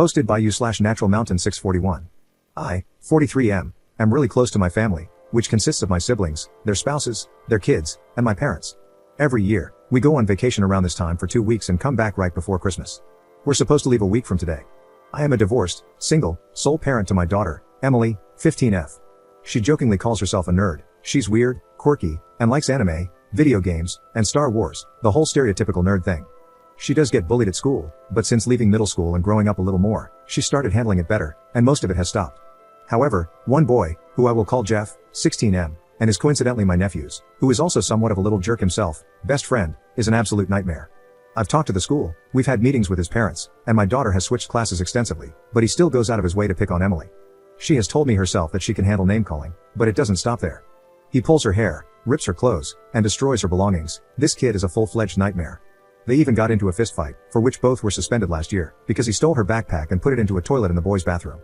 Hosted by you/Natural Mountain 641. I, 43M, am really close to my family, which consists of my siblings, their spouses, their kids, and my parents. Every year, we go on vacation around this time for 2 weeks and come back right before Christmas. We're supposed to leave a week from today. I am a divorced, single, sole parent to my daughter, Emily, 15F. She jokingly calls herself a nerd. She's weird, quirky, and likes anime, video games, and Star Wars, the whole stereotypical nerd thing. She does get bullied at school, but since leaving middle school and growing up a little more, she started handling it better, and most of it has stopped. However, one boy, who I will call Jeff, 16M, and is coincidentally my nephew's, who is also somewhat of a little jerk himself, best friend, is an absolute nightmare. I've talked to the school, we've had meetings with his parents, and my daughter has switched classes extensively, but he still goes out of his way to pick on Emily. She has told me herself that she can handle name calling, but it doesn't stop there. He pulls her hair, rips her clothes, and destroys her belongings. This kid is a full-fledged nightmare. They even got into a fistfight, for which both were suspended last year, because he stole her backpack and put it into a toilet in the boys' bathroom.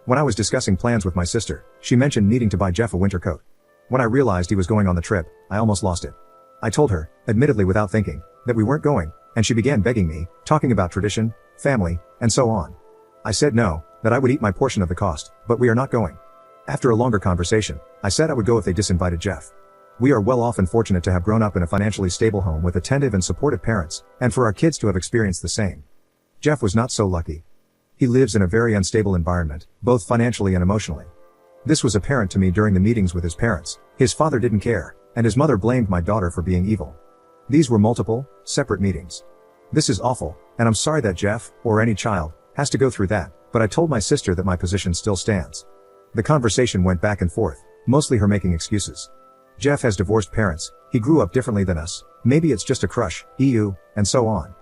When I was discussing plans with my sister, she mentioned needing to buy Jeff a winter coat. When I realized he was going on the trip, I almost lost it. I told her, admittedly without thinking, that we weren't going, and she began begging me, talking about tradition, family, and so on. I said no, that I would eat my portion of the cost, but we are not going. After a longer conversation, I said I would go if they disinvited Jeff. We are well off and fortunate to have grown up in a financially stable home with attentive and supportive parents, and for our kids to have experienced the same. Jeff was not so lucky. He lives in a very unstable environment, both financially and emotionally. This was apparent to me during the meetings with his parents. His father didn't care, and his mother blamed my daughter for being evil. These were multiple, separate meetings. This is awful, and I'm sorry that Jeff, or any child, has to go through that, but I told my sister that my position still stands. The conversation went back and forth, mostly her making excuses. Jeff has divorced parents, he grew up differently than us, maybe it's just a crush, and so on.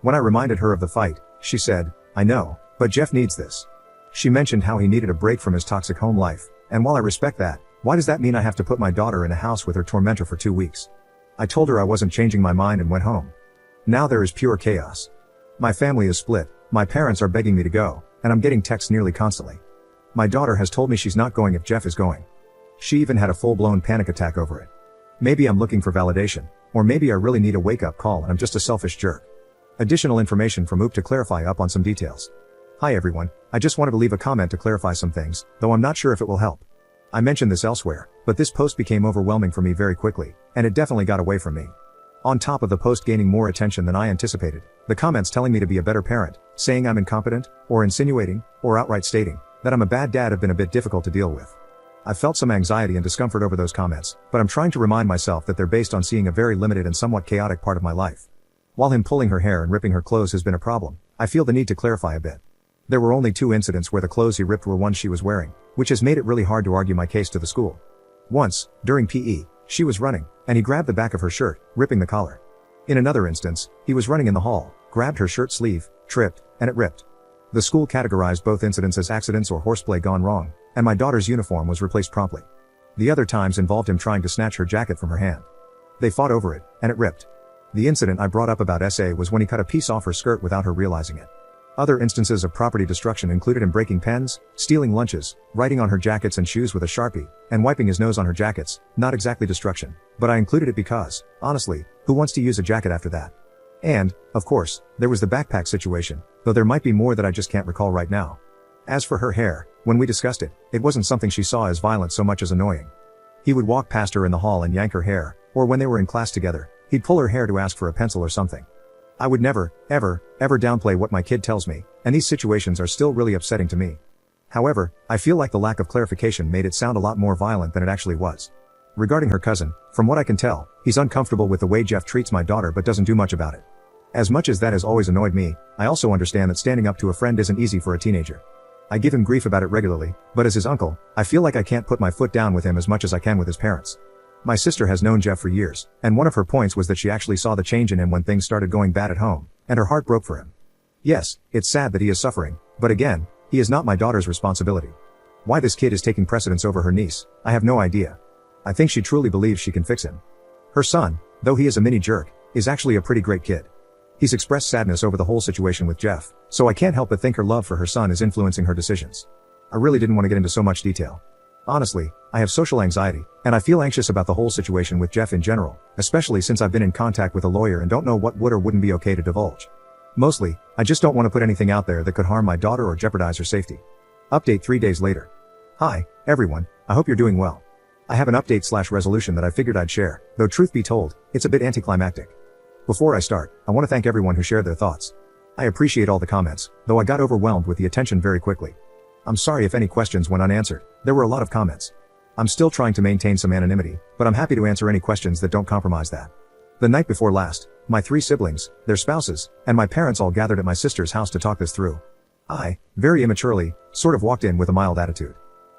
When I reminded her of the fight, she said, I know, but Jeff needs this. She mentioned how he needed a break from his toxic home life, and while I respect that, why does that mean I have to put my daughter in a house with her tormentor for 2 weeks? I told her I wasn't changing my mind and went home. Now there is pure chaos. My family is split, my parents are begging me to go, and I'm getting texts nearly constantly. My daughter has told me she's not going if Jeff is going. She even had a full-blown panic attack over it. Maybe I'm looking for validation, or maybe I really need a wake-up call and I'm just a selfish jerk. Additional information from OOP to clarify up on some details. Hi everyone, I just wanted to leave a comment to clarify some things, though I'm not sure if it will help. I mentioned this elsewhere, but this post became overwhelming for me very quickly, and it definitely got away from me. On top of the post gaining more attention than I anticipated, the comments telling me to be a better parent, saying I'm incompetent, or insinuating, or outright stating, that I'm a bad dad have been a bit difficult to deal with. I felt some anxiety and discomfort over those comments, but I'm trying to remind myself that they're based on seeing a very limited and somewhat chaotic part of my life. While him pulling her hair and ripping her clothes has been a problem, I feel the need to clarify a bit. There were only 2 incidents where the clothes he ripped were ones she was wearing, which has made it really hard to argue my case to the school. Once, during PE, she was running, and he grabbed the back of her shirt, ripping the collar. In another instance, he was running in the hall, grabbed her shirt sleeve, tripped, and it ripped. The school categorized both incidents as accidents or horseplay gone wrong, and my daughter's uniform was replaced promptly. The other times involved him trying to snatch her jacket from her hand. They fought over it, and it ripped. The incident I brought up about SA was when he cut a piece off her skirt without her realizing it. Other instances of property destruction included him breaking pens, stealing lunches, writing on her jackets and shoes with a Sharpie, and wiping his nose on her jackets. Not exactly destruction, but I included it because, honestly, who wants to use a jacket after that? And, of course, there was the backpack situation, though there might be more that I just can't recall right now. As for her hair, when we discussed it, it wasn't something she saw as violent so much as annoying. He would walk past her in the hall and yank her hair, or when they were in class together, he'd pull her hair to ask for a pencil or something. I would never, ever downplay what my kid tells me, and these situations are still really upsetting to me. However, I feel like the lack of clarification made it sound a lot more violent than it actually was. Regarding her cousin, from what I can tell, he's uncomfortable with the way Jeff treats my daughter but doesn't do much about it. As much as that has always annoyed me, I also understand that standing up to a friend isn't easy for a teenager. I give him grief about it regularly, but as his uncle, I feel like I can't put my foot down with him as much as I can with his parents. My sister has known Jeff for years, and one of her points was that she actually saw the change in him when things started going bad at home, and her heart broke for him. Yes, it's sad that he is suffering, but again, he is not my daughter's responsibility. Why this kid is taking precedence over her niece, I have no idea. I think she truly believes she can fix him. Her son, though he is a mini jerk, is actually a pretty great kid. He's expressed sadness over the whole situation with Jeff, so I can't help but think her love for her son is influencing her decisions. I really didn't want to get into so much detail. Honestly, I have social anxiety, and I feel anxious about the whole situation with Jeff in general, especially since I've been in contact with a lawyer and don't know what would or wouldn't be okay to divulge. Mostly, I just don't want to put anything out there that could harm my daughter or jeopardize her safety. Update 3 days later. Hi, everyone, I hope you're doing well. I have an update/resolution that I figured I'd share, though truth be told, it's a bit anticlimactic. Before I start, I want to thank everyone who shared their thoughts. I appreciate all the comments, though I got overwhelmed with the attention very quickly. I'm sorry if any questions went unanswered, there were a lot of comments. I'm still trying to maintain some anonymity, but I'm happy to answer any questions that don't compromise that. The night before last, my 3 siblings, their spouses, and my parents all gathered at my sister's house to talk this through. I, very immaturely, sort of walked in with a mild attitude.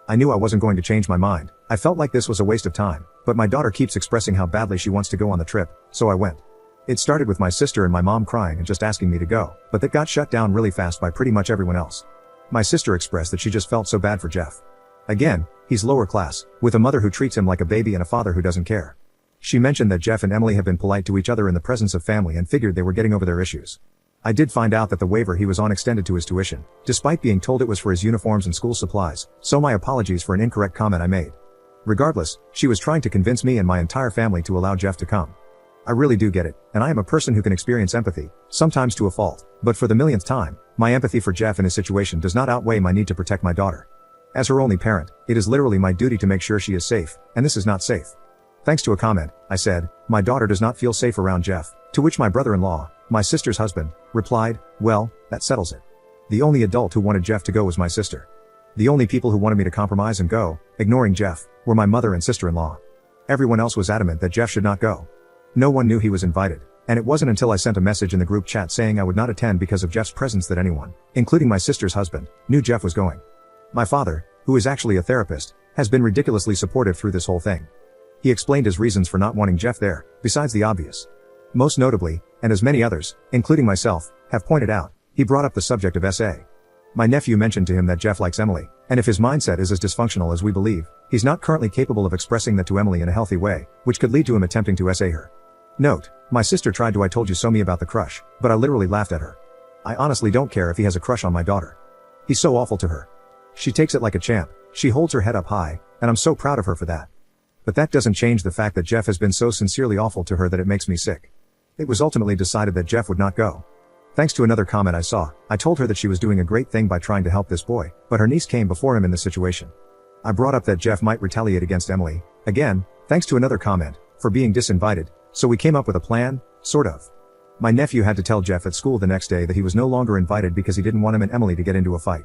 I knew I wasn't going to change my mind. I felt like this was a waste of time, but my daughter keeps expressing how badly she wants to go on the trip, so I went. It started with my sister and my mom crying and just asking me to go, but that got shut down really fast by pretty much everyone else. My sister expressed that she just felt so bad for Jeff. Again, he's lower class, with a mother who treats him like a baby and a father who doesn't care. She mentioned that Jeff and Emily have been polite to each other in the presence of family and figured they were getting over their issues. I did find out that the waiver he was on extended to his tuition, despite being told it was for his uniforms and school supplies, so my apologies for an incorrect comment I made. Regardless, she was trying to convince me and my entire family to allow Jeff to come. I really do get it, and I am a person who can experience empathy, sometimes to a fault, but for the millionth time, my empathy for Jeff and his situation does not outweigh my need to protect my daughter. As her only parent, it is literally my duty to make sure she is safe, and this is not safe. Thanks to a comment, I said, my daughter does not feel safe around Jeff, to which my brother-in-law, my sister's husband, replied, well, that settles it. The only adult who wanted Jeff to go was my sister. The only people who wanted me to compromise and go, ignoring Jeff, were my mother and sister-in-law. Everyone else was adamant that Jeff should not go. No one knew he was invited, and it wasn't until I sent a message in the group chat saying I would not attend because of Jeff's presence that anyone, including my sister's husband, knew Jeff was going. My father, who is actually a therapist, has been ridiculously supportive through this whole thing. He explained his reasons for not wanting Jeff there, besides the obvious. Most notably, and as many others, including myself, have pointed out, he brought up the subject of SA. My nephew mentioned to him that Jeff likes Emily, and if his mindset is as dysfunctional as we believe, he's not currently capable of expressing that to Emily in a healthy way, which could lead to him attempting to SA her. Note, my sister tried to I told you so me about the crush, but I literally laughed at her. I honestly don't care if he has a crush on my daughter. He's so awful to her. She takes it like a champ, she holds her head up high, and I'm so proud of her for that. But that doesn't change the fact that Jeff has been so sincerely awful to her that it makes me sick. It was ultimately decided that Jeff would not go. Thanks to another comment I saw, I told her that she was doing a great thing by trying to help this boy, but her niece came before him in this situation. I brought up that Jeff might retaliate against Emily, again, thanks to another comment, for being disinvited, so we came up with a plan, sort of. My nephew had to tell Jeff at school the next day that he was no longer invited because he didn't want him and Emily to get into a fight.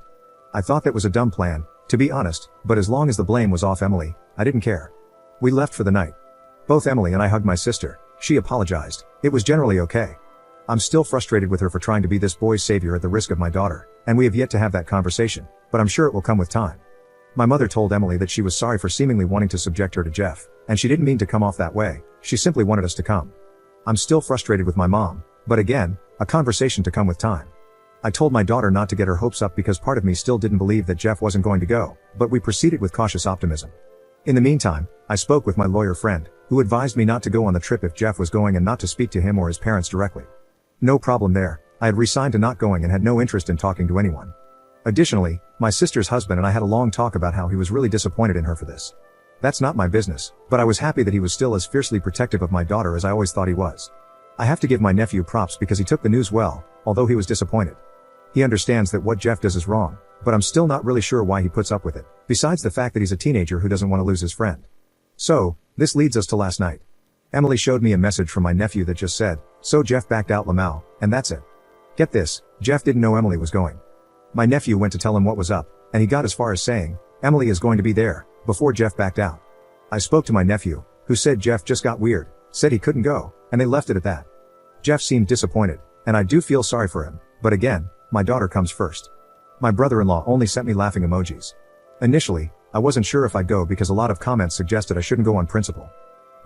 I thought that was a dumb plan, to be honest, but as long as the blame was off Emily, I didn't care. We left for the night. Both Emily and I hugged my sister, she apologized, it was generally okay. I'm still frustrated with her for trying to be this boy's savior at the risk of my daughter, and we have yet to have that conversation, but I'm sure it will come with time. My mother told Emily that she was sorry for seemingly wanting to subject her to Jeff, and she didn't mean to come off that way, she simply wanted us to come. I'm still frustrated with my mom, but again, a conversation to come with time. I told my daughter not to get her hopes up because part of me still didn't believe that Jeff wasn't going to go, but we proceeded with cautious optimism. In the meantime, I spoke with my lawyer friend, who advised me not to go on the trip if Jeff was going and not to speak to him or his parents directly. No problem there, I had resigned to not going and had no interest in talking to anyone. Additionally, my sister's husband and I had a long talk about how he was really disappointed in her for this. That's not my business, but I was happy that he was still as fiercely protective of my daughter as I always thought he was. I have to give my nephew props because he took the news well, although he was disappointed. He understands that what Jeff does is wrong, but I'm still not really sure why he puts up with it, besides the fact that he's a teenager who doesn't want to lose his friend. So, this leads us to last night. Emily showed me a message from my nephew that just said, so Jeff backed out Lamau, and that's it. Get this, Jeff didn't know Emily was going. My nephew went to tell him what was up, and he got as far as saying, Emily is going to be there, before Jeff backed out. I spoke to my nephew, who said Jeff just got weird, said he couldn't go, and they left it at that. Jeff seemed disappointed, and I do feel sorry for him, but again, my daughter comes first. My brother-in-law only sent me laughing emojis. Initially, I wasn't sure if I'd go because a lot of comments suggested I shouldn't go on principle.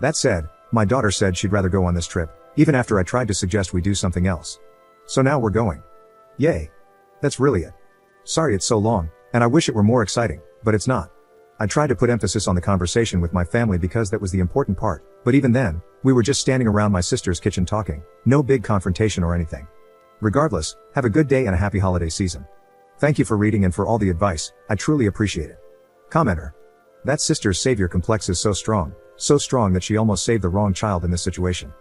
That said, my daughter said she'd rather go on this trip, even after I tried to suggest we do something else. So now we're going. Yay. That's really it. Sorry it's so long, and I wish it were more exciting, but it's not. I tried to put emphasis on the conversation with my family because that was the important part, but even then, we were just standing around my sister's kitchen talking, no big confrontation or anything. Regardless, have a good day and a happy holiday season. Thank you for reading and for all the advice, I truly appreciate it. Commenter. That sister's savior complex is so strong that she almost saved the wrong child in this situation.